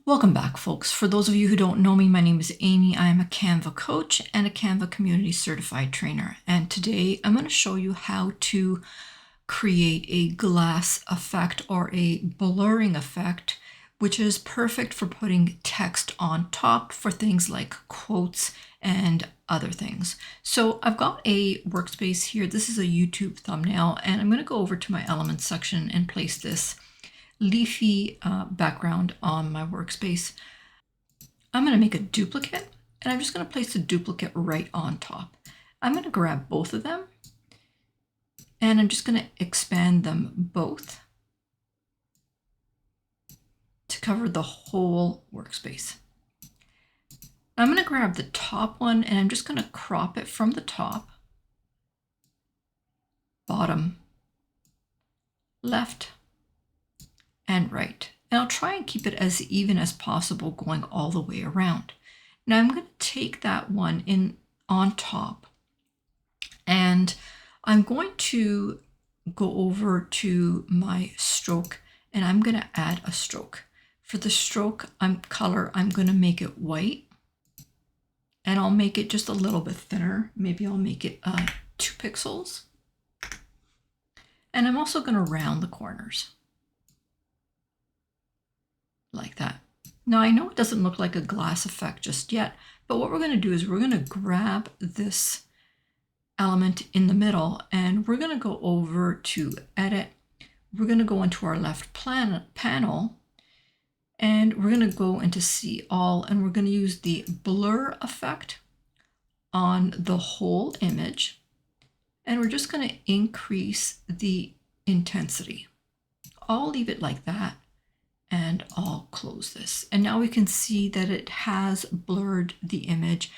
Welcome back, folks. For those of you who don't know me, my name is Amy. I am a Canva coach and a Canva community certified trainer. And today I'm going to show you how to create a glass effect or a blurring effect, which is perfect for putting text on top for things like quotes and other things. So I've got a workspace here. This is a YouTube thumbnail, and I'm going to go over to my elements section and place this leafy background on my workspace. I'm going to make a duplicate, and I'm just going to place the duplicate right on top. I'm going to grab both of them, and I'm just going to expand them both to cover the whole workspace. I'm going to grab the top one, and I'm just going to crop it from the top, bottom, left, and right. And I'll try and keep it as even as possible going all the way around. Now I'm going to take that one in on top, and I'm going to go over to my stroke, and I'm going to add a stroke. For the stroke color, I'm going to make it white, and I'll make it just a little bit thinner. Maybe I'll make it 2 pixels. And I'm also going to round the corners like that. Now I know it doesn't look like a glass effect just yet, but what we're going to do is we're going to grab this element in the middle, and we're going to go over to edit. We're going to go into our left panel, and we're going to go into see all, and we're going to use the blur effect on the whole image, and we're just going to increase the intensity. I'll leave it like that, and I'll close this. And now we can see that it has blurred the image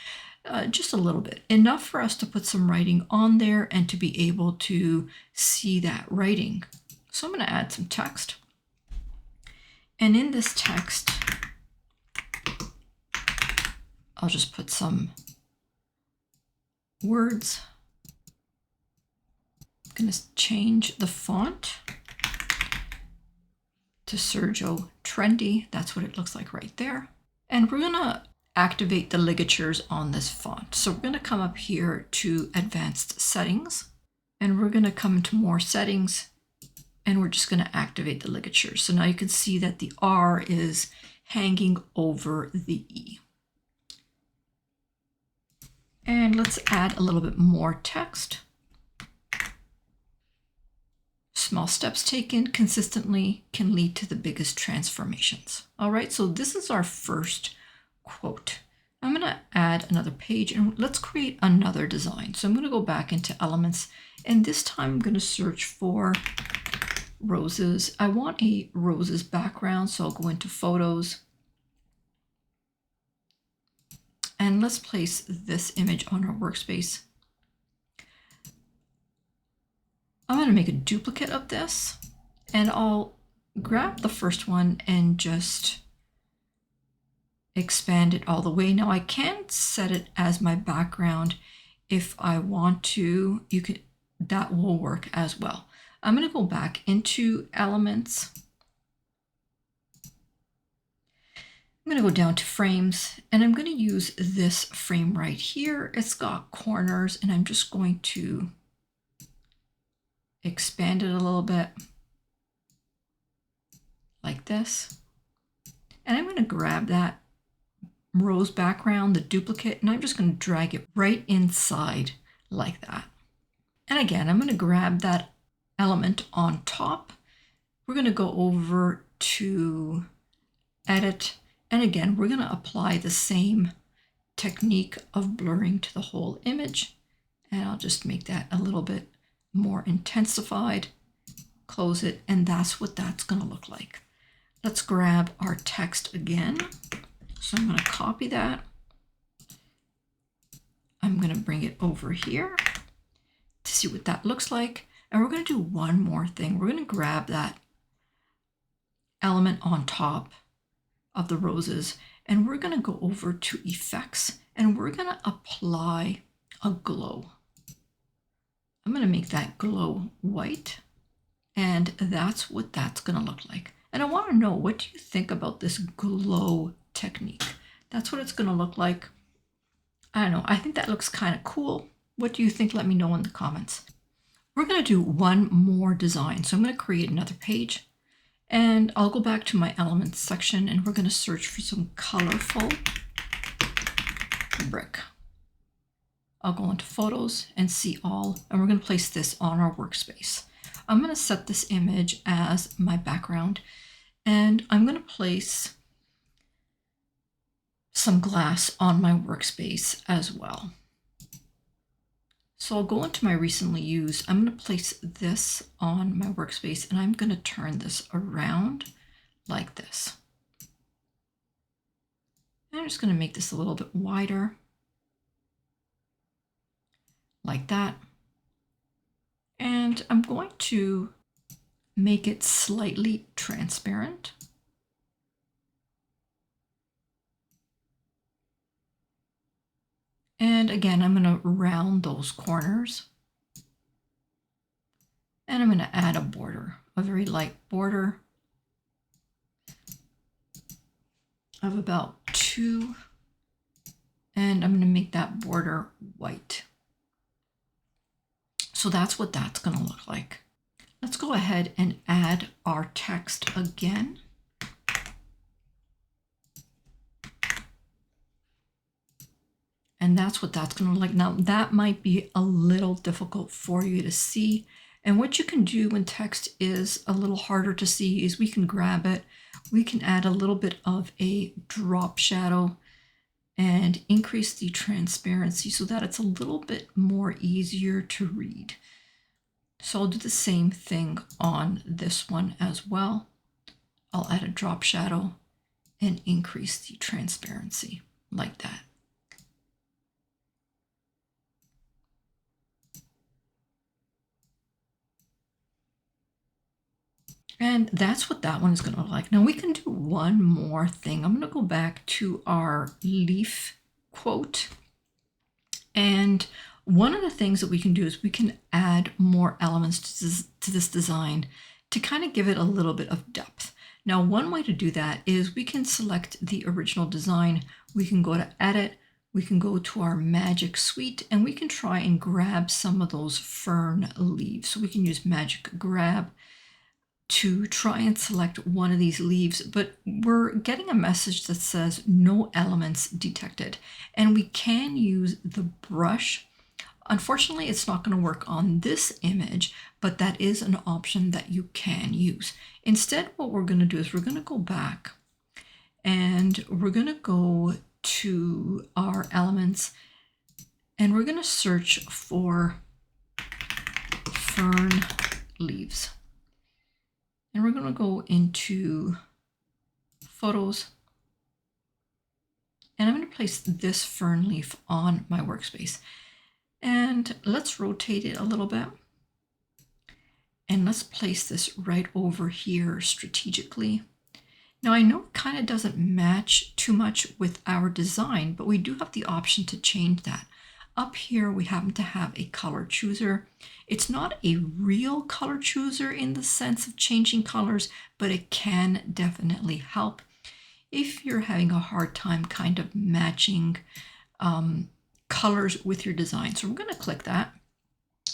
just a little bit, enough for us to put some writing on there and to be able to see that writing. So I'm going to add some text. And in this text, I'll just put some words. I'm going to change the font to Sergio Trendy. That's what it looks like right there. And we're going to activate the ligatures on this font. So we're going to come up here to advanced settings, and we're going to come to more settings, and we're just going to activate the ligatures. So now you can see that the R is hanging over the E. And let's add a little bit more text. Small steps taken consistently can lead to the biggest transformations. All right, so this is our first quote. I'm going to add another page, and let's create another design. So I'm going to go back into elements, and this time I'm going to search for roses. I want a roses background, so I'll go into photos, and let's place this image on our workspace. I'm going to make a duplicate of this, and I'll grab the first one and just expand it all the way. Now I can set it as my background if I want to. That will work as well. I'm going to go back into elements. I'm going to go down to frames, and I'm going to use this frame right here. It's got corners, and I'm just going to expand it a little bit like this. And I'm going to grab that rose background, the duplicate, and I'm just going to drag it right inside like that. And again, I'm going to grab that element on top. We're going to go over to edit, and again, we're going to apply the same technique of blurring to the whole image. And I'll just make that a little bit more intensified, close it, and that's what that's going to look like. Let's grab our text again. So I'm going to copy that. I'm going to bring it over here to see what that looks like. And we're going to do one more thing. We're going to grab that element on top of the roses, and we're going to go over to effects, and we're going to apply a glow. I'm going to make that glow white, and that's what that's going to look like. And I want to know, what do you think about this glow technique? That's what it's going to look like. I don't know. I think that looks kind of cool. What do you think? Let me know in the comments. We're going to do one more design. So I'm going to create another page, and I'll go back to my elements section, and we're going to search for some colorful brick. I'll go into photos and see all, and we're going to place this on our workspace. I'm going to set this image as my background, and I'm going to place some glass on my workspace as well. So I'll go into my recently used, I'm going to place this on my workspace, and I'm going to turn this around like this. And I'm just going to make this a little bit wider, like that. And I'm going to make it slightly transparent. And again, I'm going to round those corners. And I'm going to add a border, a very light border of about 2. And I'm going to make that border white. So that's what that's going to look like. Let's go ahead and add our text again. And that's what that's going to look like. Now, that might be a little difficult for you to see. And what you can do when text is a little harder to see is we can grab it. We can add a little bit of a drop shadow and increase the transparency so that it's a little bit more easier to read. So I'll do the same thing on this one as well. I'll add a drop shadow and increase the transparency like that. And that's what that one is going to look like. Now we can do one more thing. I'm going to go back to our leaf quote. And one of the things that we can do is we can add more elements to this design to kind of give it a little bit of depth. Now, one way to do that is we can select the original design. We can go to edit. We can go to our magic suite, and we can try and grab some of those fern leaves. So we can use magic grab to try and select one of these leaves, but we're getting a message that says no elements detected. And we can use the brush. Unfortunately, it's not going to work on this image, but that is an option that you can use. Instead, what we're going to do is we're going to go back and we're going to go to our elements, and we're going to search for fern leaves. And we're going to go into photos, and I'm going to place this fern leaf on my workspace. And let's rotate it a little bit. And let's place this right over here strategically. Now I know it kind of doesn't match too much with our design, but we do have the option to change that. Up here, we happen to have a color chooser. It's not a real color chooser in the sense of changing colors, but it can definitely help if you're having a hard time kind of matching colors with your design. So we're going to click that,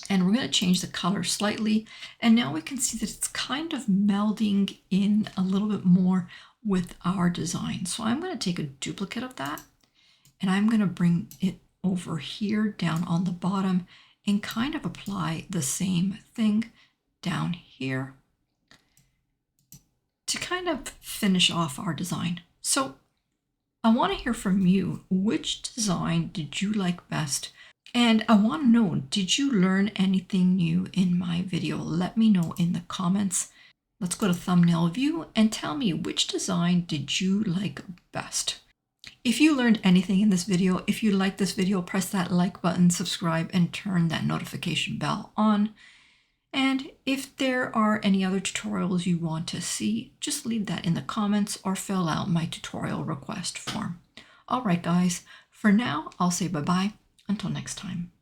and we're going to change the color slightly. And now we can see that it's kind of melding in a little bit more with our design. So I'm going to take a duplicate of that, and I'm going to bring it over here down on the bottom and kind of apply the same thing down here to kind of finish off our design. So I want to hear from you. Which design did you like best? And I want to know, did you learn anything new in my video? Let me know in the comments. Let's go to thumbnail view and tell me, which design did you like best? If you learned anything in this video, if you like this video, press that like button, subscribe, and turn that notification bell on. And if there are any other tutorials you want to see, just leave that in the comments or fill out my tutorial request form. All right, guys, for now, I'll say bye-bye. Until next time.